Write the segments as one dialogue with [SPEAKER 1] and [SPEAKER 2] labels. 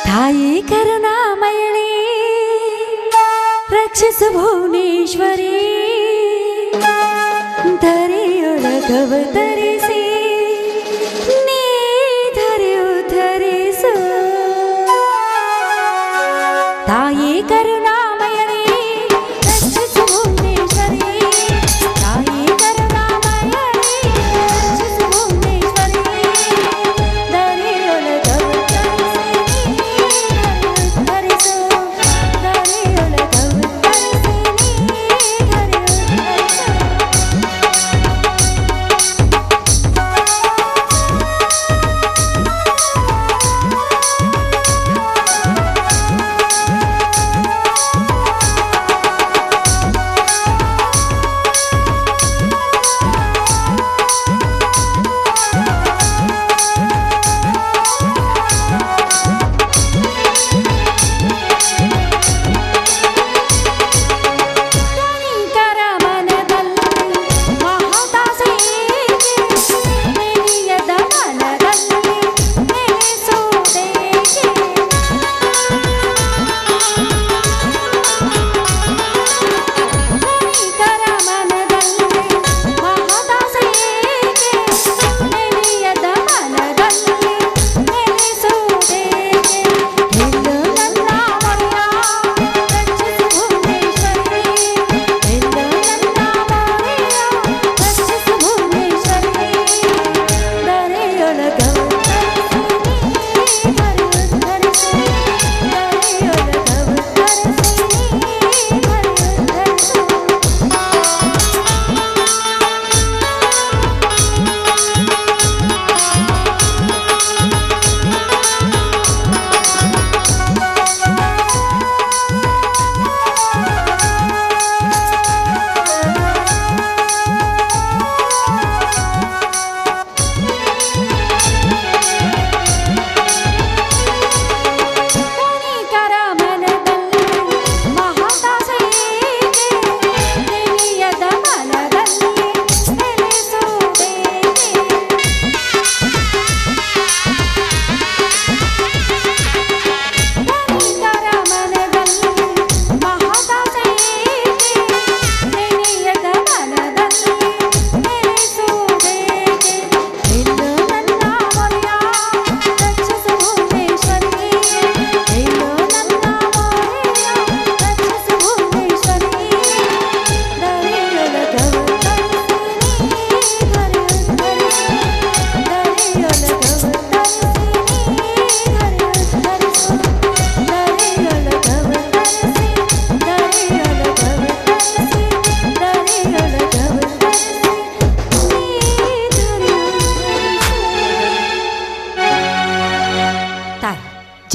[SPEAKER 1] ತಾಯಿ ಕರುಣಾಮಯಳೇ ರಕ್ಷಿಸು ಭುವನೇಶ್ವರಿ ಧರೆಯೊಳಗವತರಿಸಿ ನೀ ಧರೆಯು ಧರಿಸು ತಾಯಿ ಕರುಣಾಮಯಳೇ ರಕ್ಷಿಸು ಭುವನೇಶ್ವರಿ ತಾಯಿ ಕರುಣಾಮಯಳೇ ರಕ್ಷಿಸು ಭುವನೇಶ್ವರಿ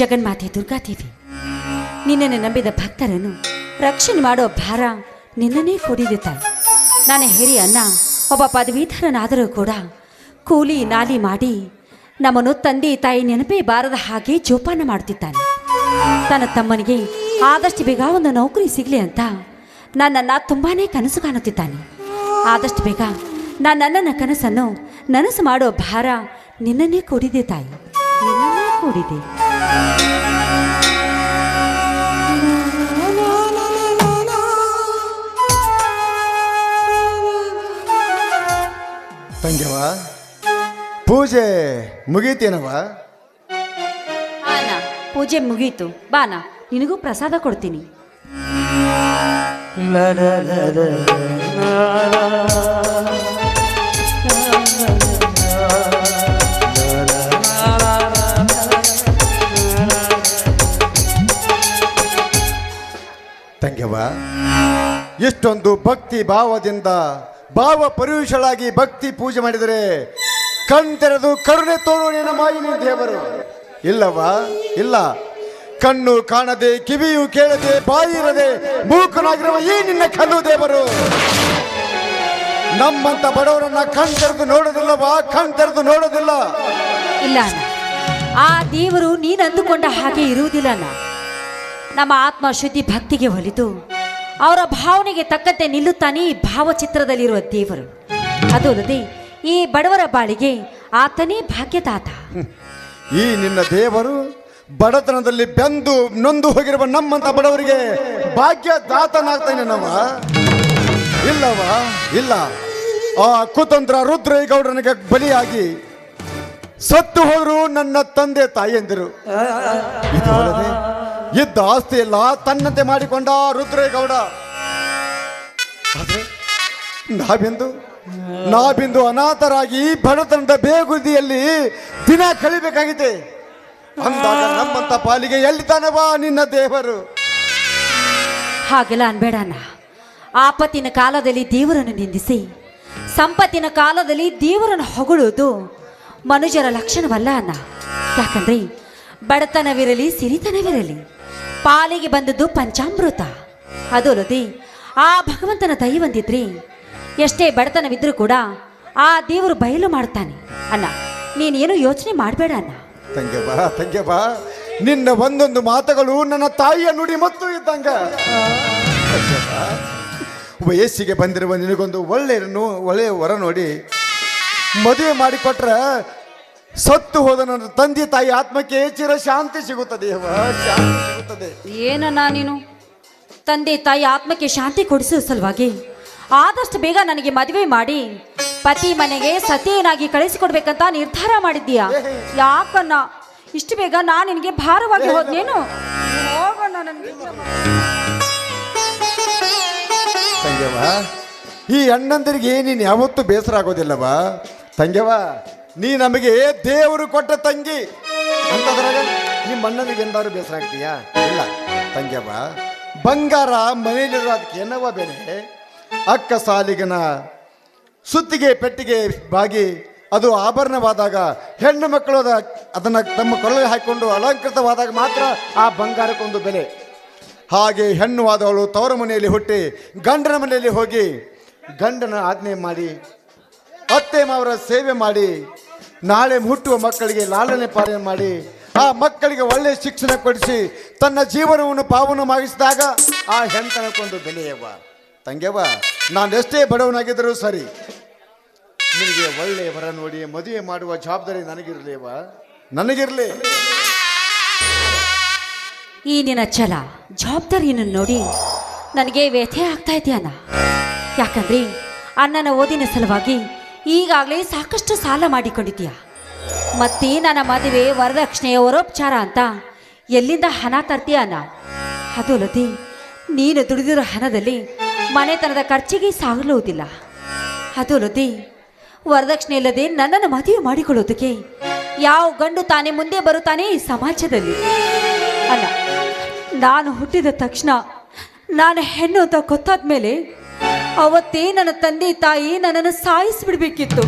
[SPEAKER 1] ಜಗನ್ಮಾತೆ ದುರ್ಗಾದೇವಿ, ನಿನ್ನನ್ನು ನಂಬಿದ ಭಕ್ತರನ್ನು ರಕ್ಷಣೆ ಮಾಡೋ ಭಾರ ನಿನ್ನನ್ನೇ ಕೊಡಿದೆ ತಾಯಿ. ನನ್ನ ಹಿರಿಯ ಅಣ್ಣ ಒಬ್ಬ ಪದವೀಧರನಾದರೂ ಕೂಡ ಕೂಲಿ ನಾಲಿ ಮಾಡಿ ನಮ್ಮನ್ನು ತಂದೆ ತಾಯಿ ನೆನಪೇ ಬಾರದ ಹಾಗೆ ಜೋಪಾನ ಮಾಡ್ತಿದ್ದಾನೆ. ತನ್ನ ತಮ್ಮನಿಗೆ ಆದಷ್ಟು ಬೇಗ ಒಂದು ನೌಕರಿ ಸಿಗಲಿ ಅಂತ ನನ್ನನ್ನು ತುಂಬಾ ಕನಸು ಕಾಣುತ್ತಿದ್ದಾನೆ. ಆದಷ್ಟು ಬೇಗ ನನ್ನ ಕನಸನ್ನು ನನಸು ಮಾಡೋ ಭಾರ ನಿನ್ನನ್ನೇ ಕೊಡಿದೆ ತಾಯಿ, ನಿನ್ನನ್ನೇ ಕೊಡಿದೆ.
[SPEAKER 2] ತಂಗ್ಯವ, ಪೂಜೆ ಮುಗೀತೇನವ?
[SPEAKER 1] ಪೂಜೆ ಮುಗೀತು, ಬಾನ ನಿನಗೂ ಪ್ರಸಾದ ಕೊಡ್ತೀನಿ.
[SPEAKER 2] ತಂಗ್ಯವ, ಇಷ್ಟೊಂದು ಭಕ್ತಿ ಭಾವದಿಂದ ಭಾವ ಪರುಷಳಾಗಿ ಭಕ್ತಿ ಪೂಜೆ ಮಾಡಿದರೆ ಕಣ್ತೆರೆದು ಕರುಣೆ ತೋರು ನಿನ್ನ ಮಾಯಿನಿ ದೇವರು ಇಲ್ಲವಾ? ಇಲ್ಲ. ಕಣ್ಣು ಕಾಣದೆ, ಕಿವಿಯು ಕೇಳದೆ, ಬಾಯಿರದೆ ಮೂಕನಾಗಿರುವ ಈ ನಿನ್ನ ಕಲ್ಲು ದೇವರು ನಮ್ಮಂತ ಬಡವರನ್ನ ಕಣ್ತೆರೆದು ನೋಡೋದಿಲ್ಲವಾ? ಕಣ್ತೆರೆದು ನೋಡೋದಿಲ್ಲ.
[SPEAKER 1] ಇಲ್ಲ ಅಣ್ಣ, ಆ ದೇವರು ನೀನು ಅಂದುಕೊಂಡ ಹಾಗೆ ಇರುವುದಿಲ್ಲ ಅಣ್ಣ. ನಮ್ಮ ಆತ್ಮ ಶುದ್ಧಿ ಭಕ್ತಿಗೆ ಒಲಿದು ಅವರ ಭಾವನೆಗೆ ತಕ್ಕಂತೆ ನಿಲ್ಲುತ್ತಾನೆ ಈ ಭಾವಚಿತ್ರದಲ್ಲಿರುವ ದೇವರು. ಅದು ಅಲ್ಲದೆ ಈ ಬಡವರ ಬಾಳಿಗೆ ಆತನೇ ಭಾಗ್ಯದಾತ.
[SPEAKER 2] ಈ ನಿನ್ನ ದೇವರು ಬಡತನದಲ್ಲಿ ಬೆಂದು ನೊಂದು ಹೋಗಿರುವ ನಮ್ಮಂತ ಬಡವರಿಗೆ ಭಾಗ್ಯದಾತನಾಗ್ತಾನೆ ನವ. ಇಲ್ಲವಾ? ಇಲ್ಲ. ಆ ಕುತಂತ್ರ ರುದ್ರೇಗೌಡನಿಗೆ ಬಲಿಯಾಗಿ ಸತ್ತು ಹೋದ್ರು ನನ್ನ ತಂದೆ ತಾಯಿಯಂದಿರು. ಇದು ಅಲ್ಲದೆ ಇದ್ದ ಆಸ್ತಿ ಎಲ್ಲ ತನ್ನಂತೆ ಮಾಡಿಕೊಂಡ ರುದ್ರೇಗೌಡ. ಆದ್ರೆ ನಾವಿಂದು ಅನಾಥರಾಗಿ ಬಡತನದ ಬೇಗುದಿಯಲ್ಲಿ ದಿನ ಕಳಿಬೇಕಾಗಿದೆ. ಅಂದಾಗ ನಮ್ಮಂತ ಪಾಲಿಗೆ ಎಲ್ಲಿ ತಾನವಾ ನಿನ್ನ ದೇವರು?
[SPEAKER 1] ಹಾಗೆಲ್ಲ ಅನ್ಬೇಡ ಅಣ್ಣ. ಆಪತ್ತಿನ ಕಾಲದಲ್ಲಿ ದೇವರನ್ನು ನಿಂದಿಸಿ ಸಂಪತ್ತಿನ ಕಾಲದಲ್ಲಿ ದೇವರನ್ನು ಹೊಗಳುವುದು ಮನುಷ್ಯರ ಲಕ್ಷಣವಲ್ಲ ಅಣ್ಣ. ಯಾಕಂದ್ರೆ ಬಡತನವಿರಲಿ ಸಿರಿತನವಿರಲಿ ಪಾಲಿಗೆ ಬಂದದ್ದು ಪಂಚಾಮೃತ. ಅದು ಅಲ್ಲದೆ ಆ ಭಗವಂತನ ದಯ ಬಂದಿದ್ರಿ ಎಷ್ಟೇ ಬಡತನವಿದ್ರೂ ಕೂಡ ಆ ದೇವರು ಬಯಲು ಮಾಡ್ತಾನೆ ಅಣ್ಣ. ನೀನೇನು ಯೋಚನೆ ಮಾಡಬೇಡ ಅಣ್ಣ.
[SPEAKER 2] ತಂಗೆ ಬಾ, ನಿನ್ನ ಒಂದೊಂದು ಮಾತುಗಳು ನನ್ನ ತಾಯಿಯ ನುಡಿ ಮತ್ತು ಇದ್ದಂಗ. ವಯಸ್ಸಿಗೆ ಬಂದಿರುವ ನಿನಗೊಂದು ಒಳ್ಳೆಯ ವರ ನೋಡಿ ಮದುವೆ ಮಾಡಿಕೊಟ್ರೆ ಸತ್ತು ಹೋದ ನನ್ನ ತಂದೆ ತಾಯಿ ಆತ್ಮಕ್ಕೆ ಚಿರ ಶಾಂತಿ ಸಿಗುತ್ತದೆ. ಶಾಂತಿ ಸಿಗುತ್ತದೆ.
[SPEAKER 1] ಏನನ್ನ ನೀನು ತಂದೆ ತಾಯಿ ಆತ್ಮಕ್ಕೆ ಶಾಂತಿ ಕೊಡಿಸುವ ಸಲುವಾಗಿ ಆದಷ್ಟು ಬೇಗ ನನಗೆ ಮದುವೆ ಮಾಡಿ ಪತಿ ಮನೆಗೆ ಸತಿಯನಾಗಿ ಕಳಿಸಿಕೊಡ್ಬೇಕಂತ ನಿರ್ಧಾರ ಮಾಡಿದ್ದೀಯಾ? ಯಾಕನ್ನ ಇಷ್ಟು ಬೇಗ ನಾನು ನಿನಗೆ ಭಾರವಾಗಿ ಹೋದ್ನೇನು? ಹೋಗೋಣ ನನಗೆ.
[SPEAKER 2] ತಂಗೆವ, ಈ ಅಣ್ಣಂದರಿಗೆ ನೀನು ಯಾವತ್ತೂ ಬೇಸರ ಆಗೋದಿಲ್ಲವಾ? ತಂಗೆವ, ನೀ ನಮಗೆ ದೇವರು ಕೊಟ್ಟ ತಂಗಿ ಅಂತದ್ರಾಗ ನಿಮ್ಮ ಅಣ್ಣನಿಗೆ ಎಂದಾರು ಬೇಸರ ಆಗ್ತೀಯಾ? ಇಲ್ಲ ತಂಗೆವ, ಬಂಗಾರ ಮನೆಯಲ್ಲಿರೋ ಅದಕ್ಕೆ ಏನವ ಬೆಲೆ? ಅಕ್ಕ ಸಾಲಿಗನ ಸುತ್ತಿಗೆ ಪೆಟ್ಟಿಗೆ ಬಾಗಿ ಅದು ಆಭರಣವಾದಾಗ ಹೆಣ್ಣು ಮಕ್ಕಳು ಅದನ್ನು ತಮ್ಮ ಕೊರಳಿಗೆ ಹಾಕಿಕೊಂಡು ಅಲಂಕೃತವಾದಾಗ ಮಾತ್ರ ಆ ಬಂಗಾರಕ್ಕೊಂದು ಬೆಲೆ. ಹಾಗೆ ಹೆಣ್ಣುವಾದವಳು ತವರ ಮನೆಯಲ್ಲಿ ಹುಟ್ಟಿ ಗಂಡನ ಮನೆಯಲ್ಲಿ ಹೋಗಿ ಗಂಡನ ಆಜ್ಞೆ ಮಾಡಿ ಅತ್ತೆ ಮಾವರ ಸೇವೆ ಮಾಡಿ ನಾಳೆ ಹುಟ್ಟುವ ಮಕ್ಕಳಿಗೆ ಲಾಲನೆ ಪಾಲನೆ ಮಾಡಿ ಆ ಮಕ್ಕಳಿಗೆ ಒಳ್ಳೆಯ ಶಿಕ್ಷಣ ಕೊಡಿಸಿ ತನ್ನ ಜೀವನವನ್ನು ಪಾವನವಾಗಿಸಿದಾಗ ಆ ಹೆಣ್ತನಕ್ಕೊಂದು ಬೆಲೆಯವ್ವ. ತಂಗೆವ, ನಾನೆಷ್ಟೇ ಬಡವನಾಗಿದ್ದರೂ ಸರಿ ನಿನಗೆ ಒಳ್ಳೆಯ ವರ ನೋಡಿ ಮದುವೆ ಮಾಡುವ ಜವಾಬ್ದಾರಿ ನನಗಿರಲಿವ, ನನಗಿರಲಿ.
[SPEAKER 1] ಈ ನಿನ್ನ ಛಲ ಜವಾಬ್ದಾರಿಯನ್ನು ನೋಡಿ ನನಗೆ ವ್ಯಥೆ ಆಗ್ತಾ ಇದೆಯಣ್ಣ. ಯಾಕಂದ್ರೆ ಅಣ್ಣನ ಓದಿನ ಸಲುವಾಗಿ ಈಗಾಗಲೇ ಸಾಕಷ್ಟು ಸಾಲ ಮಾಡಿಕೊಂಡಿದ್ದೀಯ. ಮತ್ತೆ ನನ್ನ ಮದುವೆ ವರದಕ್ಷಿಣೆಯ ವರೋಪಚಾರ ಅಂತ ಎಲ್ಲಿಂದ ಹಣ ತರ್ತೀಯ ಅಣ್ಣ? ಅದು ಅಲ್ಲದೆ ನೀನು ದುಡಿದಿರೋ ಹಣದಲ್ಲಿ ಮನೆತನದ ಖರ್ಚಿಗೆ ಸಾಗಲುವುದಿಲ್ಲ. ಅದು ಅಲ್ಲದೆ ವರದಕ್ಷಿಣೆ ಇಲ್ಲದೆ ನನ್ನನ್ನು ಮದುವೆ ಮಾಡಿಕೊಳ್ಳೋದಕ್ಕೆ ಯಾವ ಗಂಡು ತಾನೇ ಮುಂದೆ ಬರುತ್ತಾನೆ ಈ ಸಮಾಜದಲ್ಲಿ? ಅಲ್ಲ, ನಾನು ಹುಟ್ಟಿದ ತಕ್ಷಣ ನಾನು ಹೆಣ್ಣು ಅಂತ ಗೊತ್ತಾದ ಮೇಲೆ ಅವತ್ತೇ ನನ್ನ ತಂದೆ ತಾಯಿ ನನ್ನನ್ನು ಸಾಯಿಸಿಬಿಡ್ಬೇಕಿತ್ತು.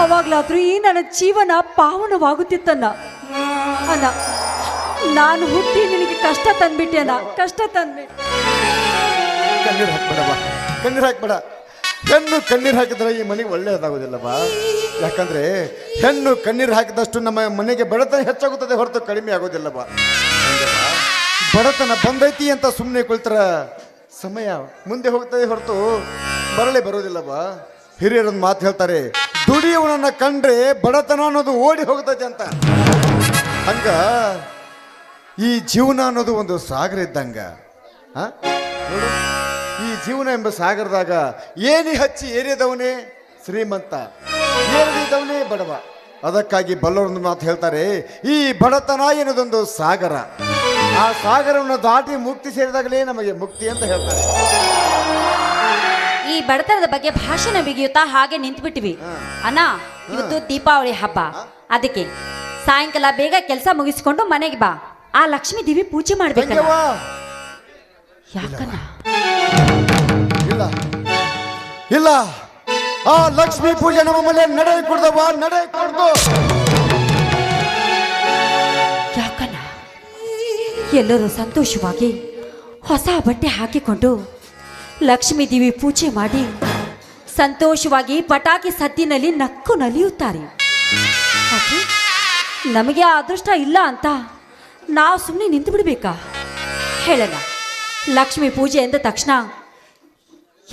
[SPEAKER 1] ಅವಾಗ್ಲಾದ್ರೂ ಈ ನನ್ನ ಜೀವನ ಪಾವನವಾಗುತ್ತಿತ್ತನ್ನ. ಅಣ್ಣ, ನಾನು ಹುಟ್ಟಿ ನಿನಗೆ ಕಷ್ಟ ತಂದ್ಬಿಟ್ಟೆ ಅಣ್ಣ, ಕಷ್ಟ ತಂದ್ಬಿಟ್ಟೆ.
[SPEAKER 2] ಕಣ್ಣೀರು ಹಾಕ್ಬೇಡವಾ, ಕಣ್ಣೀರು ಹಾಕ್ಬೇಡ. ಹೆಣ್ಣು ಕಣ್ಣೀರು ಹಾಕಿದ್ರೆ ಈ ಮನೆಗೆ ಒಳ್ಳೆಯದಾಗೋದಿಲ್ಲವಾ? ಯಾಕಂದ್ರೆ ಹೆಣ್ಣು ಕಣ್ಣೀರು ಹಾಕಿದಷ್ಟು ನಮ್ಮ ಮನೆಗೆ ಬಡತನ ಹೆಚ್ಚಾಗುತ್ತದೆ ಹೊರತು ಕಡಿಮೆ ಆಗೋದಿಲ್ಲವಾ? ಬಡತನ ಬಂದೈತಿ ಅಂತ ಸುಮ್ಮನೆ ಕುಳಿತರ ಸಮಯ ಮುಂದೆ ಹೋಗ್ತದೆ ಹೊರತು ಬರಲೇ ಬರೋದಿಲ್ಲವಾ? ಹಿರಿಯರೊಂದು ಮಾತು ಹೇಳ್ತಾರೆ, ದುಡಿಯುವನನ್ನ ಕಂಡ್ರೆ ಬಡತನ ಅನ್ನೋದು ಓಡಿ ಹೋಗ್ತದೆ ಅಂತ. ಹಂಗ ಈ ಜೀವನ ಅನ್ನೋದು ಒಂದು ಸಾಗರ ಇದ್ದಂಗ. ಈ ಜೀವನ ಎಂಬ ಸಾಗರದಾಗ ಏನಿ ಹಚ್ಚಿ ಏರಿದವನೇ ಶ್ರೀಮಂತ, ಏರಿದವನೇ ಬಡವ. ಅದಕ್ಕಾಗಿ ಬಲ್ಲವರೊಂದು ಮಾತು ಹೇಳ್ತಾರೆ, ಈ ಬಡತನ ಎನ್ನುವುದೊಂದು ಸಾಗರ. ಆ ಸಾಗರವನ್ನು ದಾಟಿ ಮುಕ್ತಿ ಸೇರಿದಾಗಲೇ ನಮಗೆ ಮುಕ್ತಿ ಅಂತ ಹೇಳ್ತಾರೆ.
[SPEAKER 1] ಈ ಬಡತನದ ಬಗ್ಗೆ ಭಾಷಣ ಬಿಗಿಯುತ್ತಾ ಹಾಗೆ ನಿಂತುಬಿಟ್ಟಿವಿ ಅಣ್ಣ. ಇವತ್ತು ದೀಪಾವಳಿ ಹಬ್ಬ, ಅದಕ್ಕೆ ಸಾಯಂಕಾಲ ಬೇಗ ಕೆಲಸ ಮುಗಿಸ್ಕೊಂಡು ಮನೆಗೆ ಬಾ. ಆ ಲಕ್ಷ್ಮೀ ದೇವಿ ಪೂಜೆ ಮಾಡ್ಬೇಕಲ್ಲ? ಯಾಕಣ್ಣ?
[SPEAKER 2] ಇಲ್ಲ ಇಲ್ಲ, ಆ ಲಕ್ಷ್ಮೀ ಪೂಜೆ ನಮ್ಮ ಮನೆ ನಡೆ ಕೊಡ್ದವ, ನಡೆ ಕೊಡ್ದು.
[SPEAKER 1] ಯಾಕಣ್ಣ? ಎಲ್ಲರೂ ಸಂತೋಷವಾಗಿ ಹೊಸ ಬಟ್ಟೆ ಹಾಕಿಕೊಂಡು ಲಕ್ಷ್ಮೀ ದೇವಿ ಪೂಜೆ ಮಾಡಿ ಸಂತೋಷವಾಗಿ ಪಟಾಕಿ ಸದ್ದಿನಲ್ಲಿ ನಕ್ಕು ನಲಿಯುತ್ತಾರೆ. ಆದ್ರೆ ನಮಗೆ ಆ ಅದೃಷ್ಟ ಇಲ್ಲ ಅಂತ ನಾವು ಸುಮ್ಮನೆ ನಿಂತು ಬಿಡಬೇಕಾ? ಹೇಳಲ್ಲ, ಲಕ್ಷ್ಮೀ ಪೂಜೆ ಎಂದ ತಕ್ಷಣ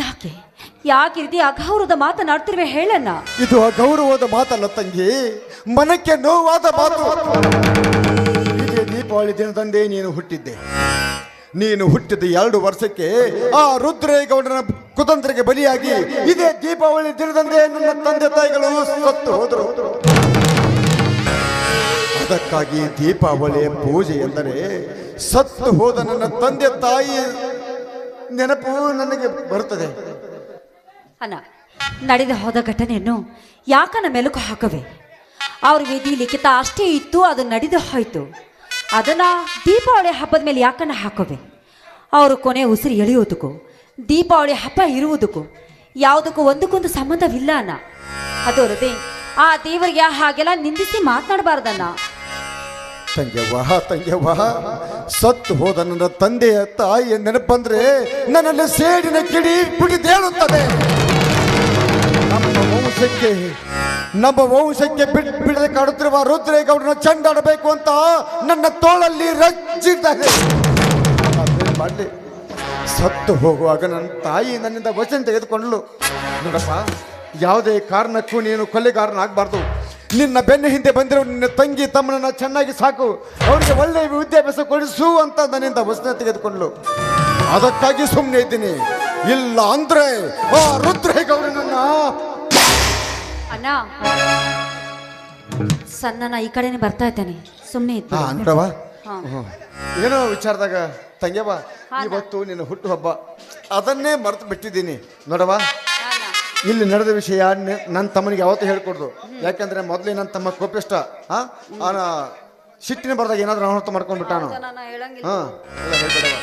[SPEAKER 1] ಯಾಕೆ ಯಾಕೆ ರೀತಿ ಅಗೌರವದ ಮಾತನಾಡ್ತಿರುವೆ ಹೇಳಣ್ಣ.
[SPEAKER 2] ಇದು ಅಗೌರವದ ಮಾತಲ್ಲ ತಂಗಿ, ಮನಕ್ಕೆ ನೋವಾದ ಮಾತು. ಇದೇ ದೀಪಾವಳಿ ದಿನದಂದೇ ನೀನು ಹುಟ್ಟಿದ್ದೆ. ನೀನು ಹುಟ್ಟಿದ 2 ವರ್ಷಕ್ಕೆ ಆ ರುದ್ರೇಗೌಡನ ಕುತಂತ್ರಕ್ಕೆ ಬಲಿಯಾಗಿ ಇದೇ ದೀಪಾವಳಿ ದಿನದಂದೇ ನನ್ನ ತಂದೆ ತಾಯಿಗಳು ಸತ್ತು ಹೋದರು. ಅದಕ್ಕಾಗಿ ದೀಪಾವಳಿಯ ಪೂಜೆ ಎಂದರೆ ಸತ್ತು ಹೋದ ನನ್ನ ತಂದೆ ತಾಯಿ ನೆನಪು ನನಗೆ ಬರುತ್ತದೆ.
[SPEAKER 1] ಅಣ್ಣ, ನಡೆದು ಹೋದ ಘಟನೆಯನ್ನು ಯಾಕನ ಮೆಲುಕು ಹಾಕವೆ? ಅವ್ರ ವಿಧಿ ಲಿಖಿತ ಅಷ್ಟೇ ಇತ್ತು, ಅದು ನಡೆದು ಹೋಯ್ತು. ಅದನ್ನ ದೀಪಾವಳಿ ಹಬ್ಬದ ಮೇಲೆ ಯಾಕನ್ನ ಹಾಕವೆ? ಅವರು ಕೊನೆ ಉಸಿರು ಎಳೆಯೋದಕ್ಕೂ ದೀಪಾವಳಿ ಹಬ್ಬ ಇರುವುದಕ್ಕೂ ಯಾವುದಕ್ಕೂ ಒಂದಕ್ಕೊಂದು ಸಂಬಂಧವಿಲ್ಲ ಅಣ್ಣ. ಅದಲ್ಲದೆ ಆ ದೇವರಿಗೆ ಹಾಗೆಲ್ಲ ನಿಂದಿಸಿ ಮಾತನಾಡಬಾರ್ದಣ್ಣ.
[SPEAKER 2] ತಂಗ್ಯವ್ವ, ಸತ್ತು ಹೋದ ನನ್ನ ತಂದೆಯ ತಾಯಿಯ ನೆನಪಂದ್ರೆ ನನ್ನಲ್ಲಿ ಸೇಡಿನ ಕಿಡಿ ಪುಟಿದೇಳುತ್ತದೆ. ನಮ್ಮ ವಂಶಕ್ಕೆ ಬಿಡದೆ ಕಾಡುತ್ತಿರುವ ರುದ್ರೇಗೌಡನ ಚಂಡಾಡಬೇಕು ಅಂತ ನನ್ನ ತೋಳಲ್ಲಿ ರಜ್ಜಿದ್ದಾರೆ. ಸತ್ತು ಹೋಗುವಾಗ ನನ್ನ ತಾಯಿ ನನ್ನಿಂದ ವಚನ ತೆಗೆದುಕೊಂಡಳು. ನೋಡಪ್ಪ, ಯಾವುದೇ ಕಾರಣಕ್ಕೂ ನೀನು ಕೊಲೆಗಾರನಾಗಬಾರ್ದು. ನಿನ್ನ ಬೆನ್ನ ಹಿಂದೆ ಬಂದಿರೋ ನಿನ್ನ ತಂಗಿ ತಮ್ಮನನ್ನ ಚೆನ್ನಾಗಿ ಸಾಕು, ಅವರಿಗೆ ಒಳ್ಳೆಯ ವಿದ್ಯಾಭ್ಯಾಸ ಕೊಡಿಸು ಅಂತ ನನ್ನಿಂದ ವಚನ ತೆಗೆದುಕೊಂಡಳು. ಅದಕ್ಕಾಗಿ ಸುಮ್ಮನೆ ಇದ್ದೀನಿ. ಇಲ್ಲ ಅಂದ್ರೆ ಆ ರುದ್ರೇಗೌಡನನ್ನ
[SPEAKER 1] ಅಣ್ಣ, ಸಣ್ಣನ ಈ ಕಡೆನೆ ಬರ್ತಾ ಇದ್ದಾನೆ, ಸುಮ್ಮನೆ ಇತ್ತು.
[SPEAKER 2] ನೋಡವ, ಏನೋ ವಿಚಾರದಾಗ ತಂಗ್ಯವ, ಇವತ್ತು ನಿನ್ನ ಹುಟ್ಟು ಹಬ್ಬ, ಅದನ್ನೇ ಮರೆತು ಬಿಟ್ಟಿದ್ದೀನಿ. ನೋಡವ, ಇಲ್ಲಿ ನಡೆದ ವಿಷಯ ನನ್ನ ತಮ್ಮನಿಗೆ ಯಾವತ್ತೂ ಹೇಳ್ಕೊಡ್ದು. ಯಾಕಂದ್ರೆ ಮೊದಲೇ ನನ್ನ ತಮ್ಮ ಕೋಪಿಷ್ಟ. ಸಿಟ್ಟಿನ ಬರ್ದಾಗ ಏನಾದ್ರೂ ಅನರ್ಥ ಮಾಡ್ಕೊಂಡ್ಬಿಟ್ಟಾನು. ಹೇಳ್ಕೊಡವ.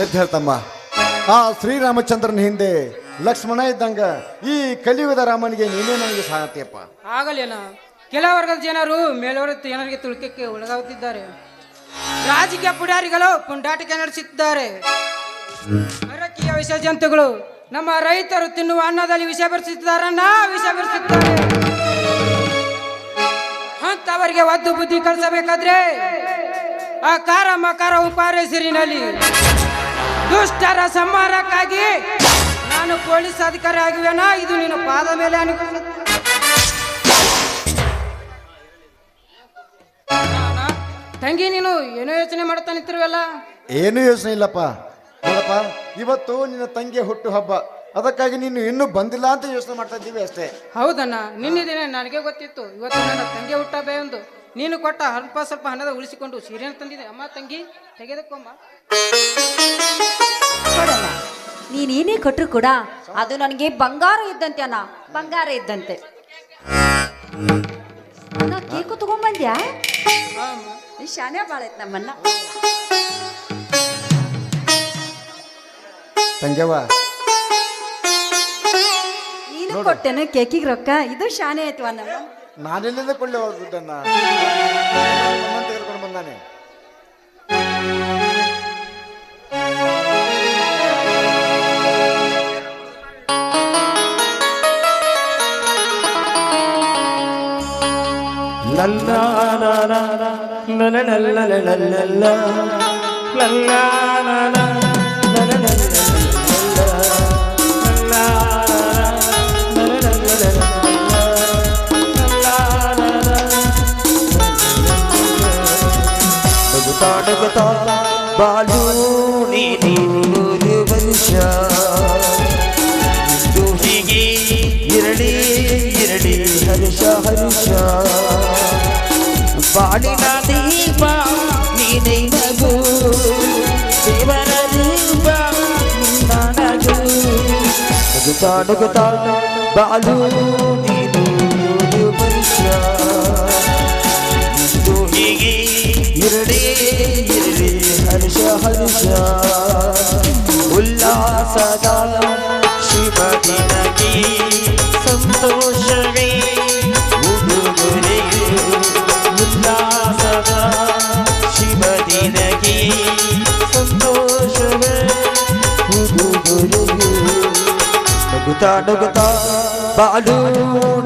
[SPEAKER 2] ಎದ್ದು ಹೇಳ್ತಮ್ಮ, ಆ ಶ್ರೀರಾಮಚಂದ್ರನ ಹಿಂದೆ ಲಕ್ಷ್ಮಣ ಇದ್ದಂಗ ಈ ಕಲಿಯುಗದ ರಾಮನಿಗೆ ನೀನೇ ನನಗೆ ಸಾಗತ್ತೆಯಪ್ಪ.
[SPEAKER 3] ಆಗಲೇನ? ಕೆಲ ವರ್ಗದ ಜನರು ಮೇಲ್ವರ್ಗದ ಜನರಿಗೆ ತುಳಿಕಕ್ಕೆ ಒಳಗಾಗುತ್ತಿದ್ದಾರೆ. ರಾಜಕೀಯ ಪುಡಾರಿಗಳು ಪುಂಡಾಟಿಕೆ ನಡೆಸುತ್ತಿದ್ದಾರೆ. ಹರಕಿಯ ವಿಷ ಜಂತುಗಳು ನಮ್ಮ ರೈತರು ತಿನ್ನುವ ಅನ್ನದಲ್ಲಿ ವಿಷ ಬೆರೆಸುತ್ತಿದ್ದಾರನ್ನ ವಿಷ ಬೆರೆಸುತ್ತಾರೆ. ಅಂತವರಿಗೆ ಒದ್ದು ಬುದ್ಧಿ ಕಲಿಸಬೇಕಾದ್ರೆ ಆ ಕಾರ ಮಕಾರ ಉಪಾರ ಹೆಸರಿನಲ್ಲಿ ದುಷ್ಟರ ಸಂಹಾರಕ್ಕಾಗಿ ನಾನು ಪೊಲೀಸ್ ಅಧಿಕಾರಿ ಆಗಿವೆನಾ? ಇದು ನಿನ್ನ ಪಾದ ಮೇಲೆ ತಂಗಿ, ನೀನು ಏನೋ ಯೋಚನೆ ಮಾಡ್ತಾ ನಿಂತಿರುವಲ್ಲ?
[SPEAKER 2] ಏನೂ ಯೋಚನೆ ಇಲ್ಲಪ್ಪ. ನೋಡಪ್ಪ, ಇವತ್ತು ನಿನ್ನ ತಂಗಿಯ ಹುಟ್ಟು ಹಬ್ಬ, ಅದಕ್ಕಾಗಿ ನೀನು ಇನ್ನೂ ಬಂದಿಲ್ಲ ಅಂತ ಯೋಚನೆ ಮಾಡ್ತಾ ಇದ್ದೀವಿ ಅಷ್ಟೇ.
[SPEAKER 3] ಹೌದಣ್ಣ, ನಿನ್ನೆ ದಿನ ನನಗೆ ಗೊತ್ತಿತ್ತು ಇವತ್ತು ನನ್ನ ತಂಗಿ ಹುಟ್ಟಬ್ಬ ಎಂದು. ನೀನು ಕೊಟ್ಟ ಸ್ವಲ್ಪ ಹಣದ ಉಳಿಸಿಕೊಂಡು ಸೀರೆಯನ್ನು ತಂದಿದೆ. ಅಮ್ಮ ತಂಗಿ, ತೆಗೆದುಕೊಂಬ.
[SPEAKER 1] ಕೊಡಲ್ಲ, ನೀನೇನೇ ಕೊಟ್ಟರು ಕೂಡ ಅದು ನನಗೆ ಬಂಗಾರ ಇದ್ದಂತೆ ಅಣ್ಣ, ಬಂಗಾರ ಇದ್ದಂತೆ. ಅಣ್ಣ, ಕೇಕು ತಗೊಂಡ್ಬಂದ್ಯಾ? ಶಾನೆ ಬಾಳೈತ್ ನಮ್ಮನ್ನ.
[SPEAKER 2] ತಂಗ್ಯವ್ವ,
[SPEAKER 1] ನೀನು ಕೊಟ್ಟೆನು ಕೇಕಿಗೆ ರೊಕ್ಕ? ಇದು ಶಾನೆ ಆಯ್ತು ನಮ್ಮ.
[SPEAKER 2] ನಾನೆಲ್ಲಿಂದ ಕೊಳ್ಳೆ ದುಡ್ಡನ್ನ ತೆಗೆದುಕೊಂಡು ಬಂದಾನೆ.
[SPEAKER 4] ಬಾಳು ನೀರು ವರ್ಷ ಹೀಗೆ ಇರಲಿ ಇರಲಿ ಹರುಷ ಹರುಷ ಬಾಳಿನ ದೀಪ ನೀನೇ ನಗು ದೇವರ ದೀಪ ನನಗೂ ನಗುತ್ತಾ ಬಾಳು ನೀರು ವರ್ಷ ಹೀಗೆ ಇರಲಿ ಇರಲಿ ಹರ್ಷ ಹರ್ಷ ಉಲ್ಲಾಸದ ಶಿವ ದಿನ ನಗುತ್ತಾ ನಗುತ್ತಾ ಬಾಳು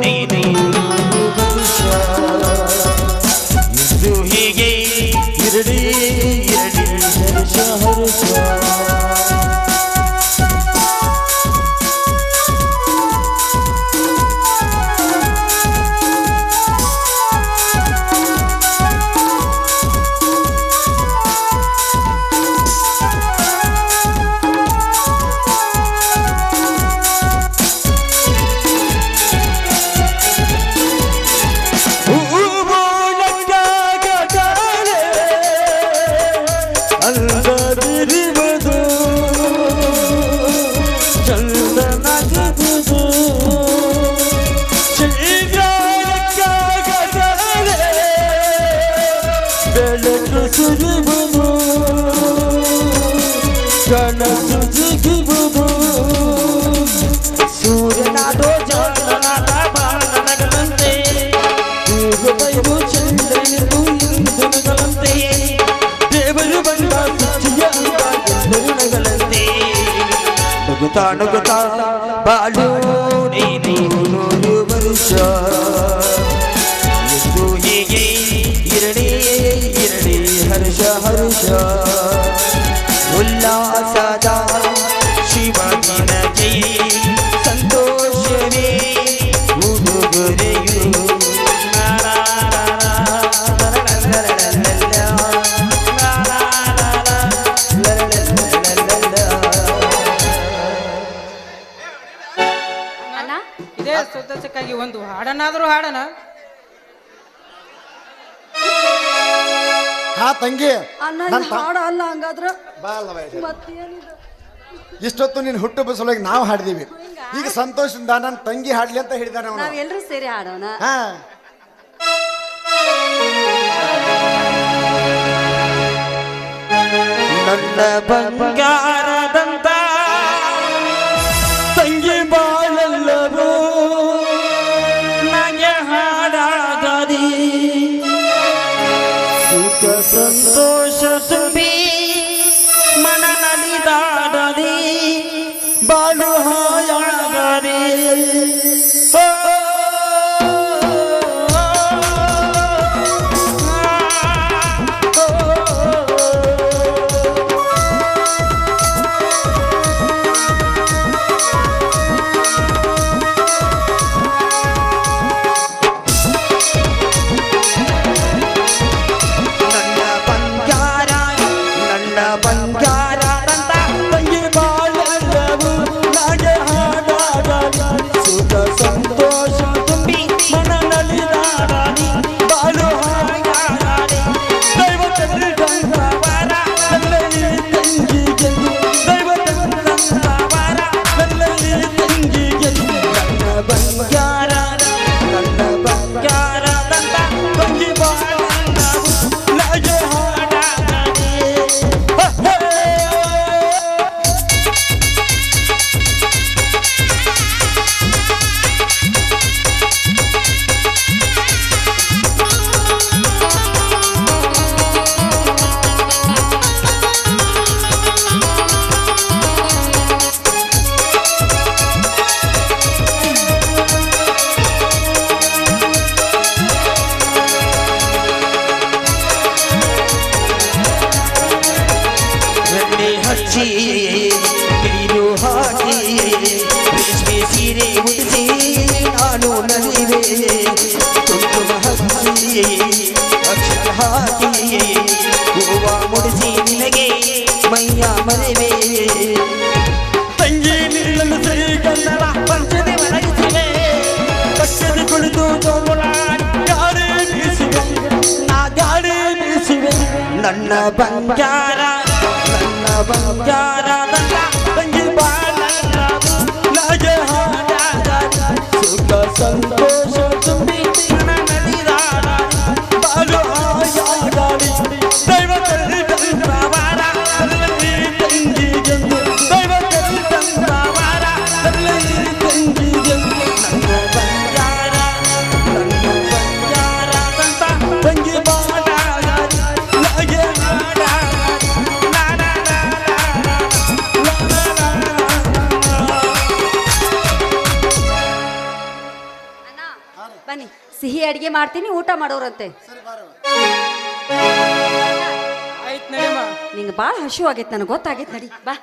[SPEAKER 4] ನೀನು ವರ್ಷ ಎಂದು ಹೀಗೆ ಇರಲಿ ಇರಲಿ ಹರ್ಷ ಹರ್ಷ ಸೂರ್ಯನಾದೋ ಚಂದ್ರನಾದ ಬಾಣನಗಳಂತೆ ತೂಗುತ್ತೈದು ಚಂದ್ರನಿಗೂ ಇಂಧನಗಳಂತೆ ದೇವರು ಬಂದ ಸೃಷ್ಟಿಯ ಇಂಧನಗಳಂತೆ ನಗುತ್ತಾ ನಗುತ್ತಾ ಬಾಳು ನೀನು ನೂರು ವರ್ಷ ಎಂದು ಹೀಗೆ ಇರಲಿ ಇರಲಿ ಹರ್ಷ ಹರ್ಷ ಉಲ್ಲಾಸದ ಶಿವನಿನ ಜೈ ಸಂತೋಷವೇ ಉಡುಗೊರೆಯು
[SPEAKER 1] ಅಣ್ಣ
[SPEAKER 3] ಇದೇ ಸಂತೋಷಕ್ಕಾಗಿ ಒಂದು ಹಾಡನಾದರೂ ಹಾಡನ.
[SPEAKER 2] ಹಾ ತಂಗಿ
[SPEAKER 1] ಅಣ್ಣ
[SPEAKER 2] ನನ್
[SPEAKER 1] ಇದು ಹಾಡ ಅಲ್ಲ ಹಂಗಾದ್ರ
[SPEAKER 2] ಬಾ ಅಲ್ಲವ ಇದು.
[SPEAKER 1] ಮತ್ತೇನಿದು
[SPEAKER 2] ಇಷ್ಟೊತ್ತು ನೀನು ಹುಟ್ಟುಹಬ್ಬ ಸಲುವಾಗಿ ನಾವು ಹಾಡಿದೀವಿ. ಈಗ ಸಂತೋಷದಿಂದ ನನ್ನ ತಂಗಿ ಹಾಡ್ಲಿ ಅಂತ ಹೇಳಿದಾನೆ ಅವನು.
[SPEAKER 1] ನಾವೆಲ್ಲರೂ ಸೇರಿ ಹಾಡೋಣ.
[SPEAKER 2] ಹಾ
[SPEAKER 4] ನನ್ನ ಬಂಗಾರದಂತ ತಂಗಿ ಬಾಳಲ್ಲವೋ ನನಗೆ ಹಾಡಾಗದಿ ಸುಖ ಸಂತೋಷ ತುಂಬಿ ಮನ ನಲಿದಾಡದಿ ಬಾಳು ಹಾಯಾಗದಿ ಬಂಗಾರದಂತ ತಂಗಿ ಬಾಳಲ್ಲವು ನನಗೆ ಹಾಡಾಗದಿ ಸುಖ ಸಂತೋಷ ತುಂಬಿ ಮನ ನಲಿದಾಡದಿ ಬಾಳು ಹಾಯಾಗದಿ ದೈವ ತಂದಂತ ವರ ನನ್ನಲ್ಲಿ ತಂಗಿಗೆ ದೈವ ತಂದಂತ ವರ ನನ್ನಲ್ಲಿ ತಂಗಿಗೆ ನನ್ನ ಬಂಗಾರದಂತ ತಂಗಿ ಬಾಳಲ್ಲವು ನನಗೆ ಹಾಡಾಗದಿ ಎಣ್ಣೆ ಹಚ್ಚಿ ನೀರು ಹಾಕಿ ರೇಷ್ಮೆ ಸೀರೆ ಉಡಿಸಿ ನಾನು ನಲಿವೆ ಕುಂಕುಮ ಹಚ್ಚಿ ಅಕ್ಷರ ಹಾಕಿ ಹೂವ ಮುಡಿಸಿ ನಿನಗೆ ಮೈಯ ಮರೆವೆ ತಂಗಿ ನಿಲ್ಲಲು ಸರಿ ಕನ್ನಡ ಪಂಚದೆ ಒಳಗಿಸಿವೆ ಕಟ್ಟದೆ ಕುಳಿತು ತೋಳಾಡಿ ಗಾಡಿ ಬೀಸಿವೆ ನಾ ಗಾಡಿ ಬೀಸಿವೆ ನನ್ನ ಬಂಗಾರದಂತ ತಂಗಿ ಬಾಳಲ್ಲವು ನನಗೆ ಹಾಡಾಗದಿ ಸುಖ ಸಂತೋಷ ತುಂಬಿ ಮನ ನಲಿದಾಡದಿ ಬಾಳು ಹಾಯಾಗದಿ ದೈವ ತಂದಂತ ವರ ನನ್ನಲ್ಲಿ ತಂಗಿಗೆಂದು ದೈವ ತಂದಂತ ವರ ನನ್ನಲ್ಲಿ ತಂಗಿಗೆಂದು ನನ್ನ ಬಂಗಾರದಂತ ತಂಗಿ ಬಾಳಾಗದಿ ನನಗೆ ಹಾಡಾಗದಿ
[SPEAKER 1] ಬನ್ನಿ ಸಿಹಿ ಅಡಿಗೆ ಮಾಡ್ತೀನಿ, ಊಟ ಮಾಡೋರಂತೆ.
[SPEAKER 3] ಆಯ್ತು ನಡಿಯಮ್ಮ.
[SPEAKER 1] ನಿಂಗೆ ಭಾಳ ಹಸಿವು ಆಗೈತೆ, ನನಗೆ ಗೊತ್ತಾಗೈತೆ. ನಡಿ ಬಾ.